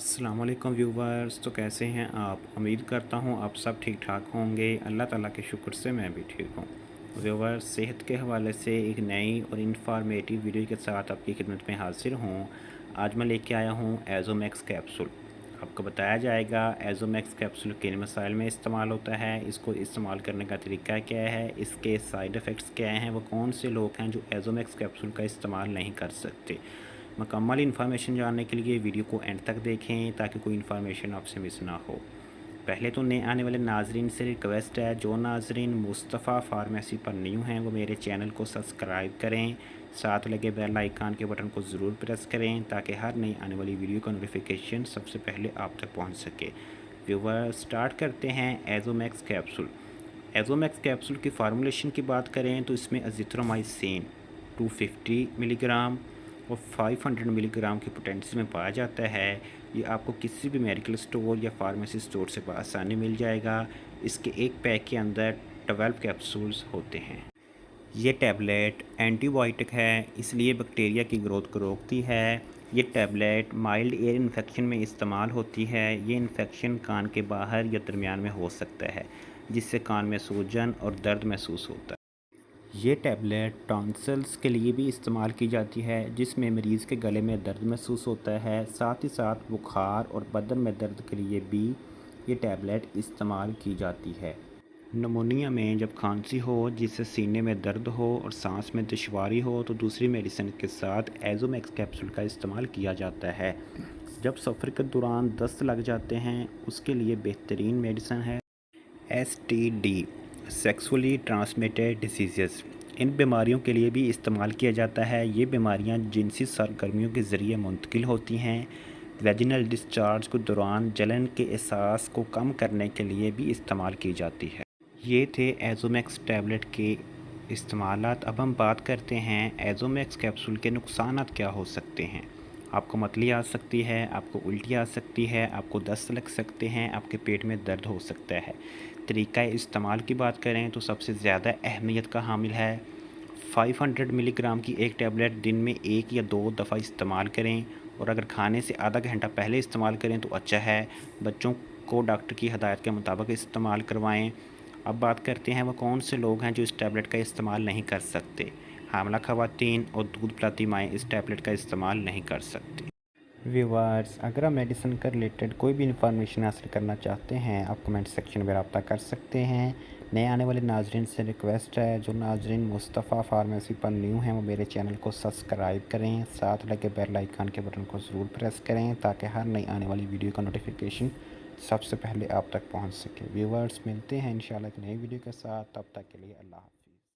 अस्सलाम वालेकुम व्यूवर्स। तो कैसे हैं आप? उम्मीद करता हूँ आप सब ठीक ठाक होंगे। अल्लाह ताला के शुक्र से मैं भी ठीक हूँ। व्यूवर्स, सेहत के हवाले से एक नई और इन्फॉर्मेटिव वीडियो के साथ आपकी खिदमत में हाजिर हूँ। आज मैं लेके आया हूँ एज़ोमैक्स कैप्सूल। आपको बताया जाएगा एज़ोमैक्स कैप्सूल किन मसाइल में इस्तेमाल होता है, इसको इस्तेमाल करने का तरीका क्या है, इसके साइड इफ़ेक्ट्स क्या हैं, वो कौन से लोग हैं जो एज़ोमैक्स कैप्सूल का इस्तेमाल नहीं कर सकते। मुकम्मल इन्फॉर्मेशन जानने के लिए वीडियो को एंड तक देखें ताकि कोई इन्फॉर्मेशन आपसे मिस ना हो। पहले तो नए आने वाले नाजरीन से रिक्वेस्ट है, जो नाजरीन मुस्तफ़ा फार्मेसी पर न्यू हैं वो मेरे चैनल को सब्सक्राइब करें, साथ लगे बेल आइकन के बटन को ज़रूर प्रेस करें ताकि हर नई आने वाली वीडियो का नोटिफिकेशन सबसे पहले आप तक पहुंच सके। व्यूवर, स्टार्ट करते हैं एज़ोमैक्स कैप्सूल। एज़ोमैक्स कैप्सूल की फार्मूलेशन की बात करें तो इसमें अज़िथ्रोमाइसिन 250 मिलीग्राम और 500 मिलीग्राम की पोटेंसी में पाया जाता है। ये आपको किसी भी मेडिकल स्टोर या फार्मेसी स्टोर से आसानी मिल जाएगा। इसके एक पैक के अंदर 12 कैप्सूल्स होते हैं। ये टैबलेट एंटीबायोटिक है, इसलिए बैक्टीरिया की ग्रोथ को रोकती है। ये टैबलेट माइल्ड एयर इन्फेक्शन में इस्तेमाल होती है। ये इन्फेक्शन कान के बाहर या दरमियान में हो सकता है, जिससे कान में सूजन और दर्द महसूस होता है। ये टैबलेट टॉन्सिल्स के लिए भी इस्तेमाल की जाती है, जिसमें मरीज़ के गले में दर्द महसूस होता है। साथ ही साथ बुखार और बदन में दर्द के लिए भी ये टैबलेट इस्तेमाल की जाती है। नमूनिया में जब खांसी हो, जिससे सीने में दर्द हो और सांस में दुश्वारी हो, तो दूसरी मेडिसिन के साथ एज़ोमैक्स कैप्सूल का इस्तेमाल किया जाता है। जब सफ़र के दौरान दस्त लग जाते हैं, उसके लिए बेहतरीन मेडिसिन है एसटीडी, सेक्सुअली ट्रांसमिटेड डिसीज़ेज़। इन बीमारियों के लिए भी इस्तेमाल किया जाता है। ये बीमारियां जिनसी सरगर्मियों के ज़रिए मुंतकिल होती हैं। वेजिनल डिस्चार्ज के दौरान जलन के एहसास को कम करने के लिए भी इस्तेमाल की जाती है। ये थे एज़ोमैक्स टैबलेट के इस्तेमालात। अब हम बात करते हैं एज़ोमैक्स कैप्सूल के नुकसानात क्या हो सकते हैं। आपको मतली आ सकती है, आपको उल्टी आ सकती है, आपको दस्त लग सकते हैं, आपके पेट में दर्द हो सकता है। तरीक़ा इस्तेमाल की बात करें तो सबसे ज़्यादा अहमियत का हामिल है। 500 मिलीग्राम की एक टैबलेट दिन में 1 या 2 दफ़ा इस्तेमाल करें, और अगर खाने से आधा घंटा पहले इस्तेमाल करें तो अच्छा है। बच्चों को डॉक्टर की हदायत के मुताबिक इस्तेमाल करवाएं। अब बात करते हैं वो कौन से लोग हैं जो इस टैबलेट का इस्तेमाल नहीं कर सकते। हामिला ख़वातीन और दूध पिलाती माएँ इस टैबलेट का इस्तेमाल नहीं कर सकती। व्यूअर्स, अगर आप मेडिसिन का रिलेटेड कोई भी इंफॉर्मेशन हासिल करना चाहते हैं, आप कमेंट सेक्शन में रब्ता कर सकते हैं। नए आने वाले नाजरीन से रिक्वेस्ट है, जो नाजरीन मुस्तफ़ा फार्मेसी पर न्यू हैं वो मेरे चैनल को सब्सक्राइब करें, साथ लगे बेल आइकन के बटन को ज़रूर प्रेस करें ताकि हर नई आने वाली वीडियो का नोटिफिकेशन सबसे पहले आप तक पहुंच सके। व्यूअर्स, मिलते हैं इंशाल्लाह एक नई वीडियो के साथ। तब तक के लिए अल्लाह हाफ़िज़।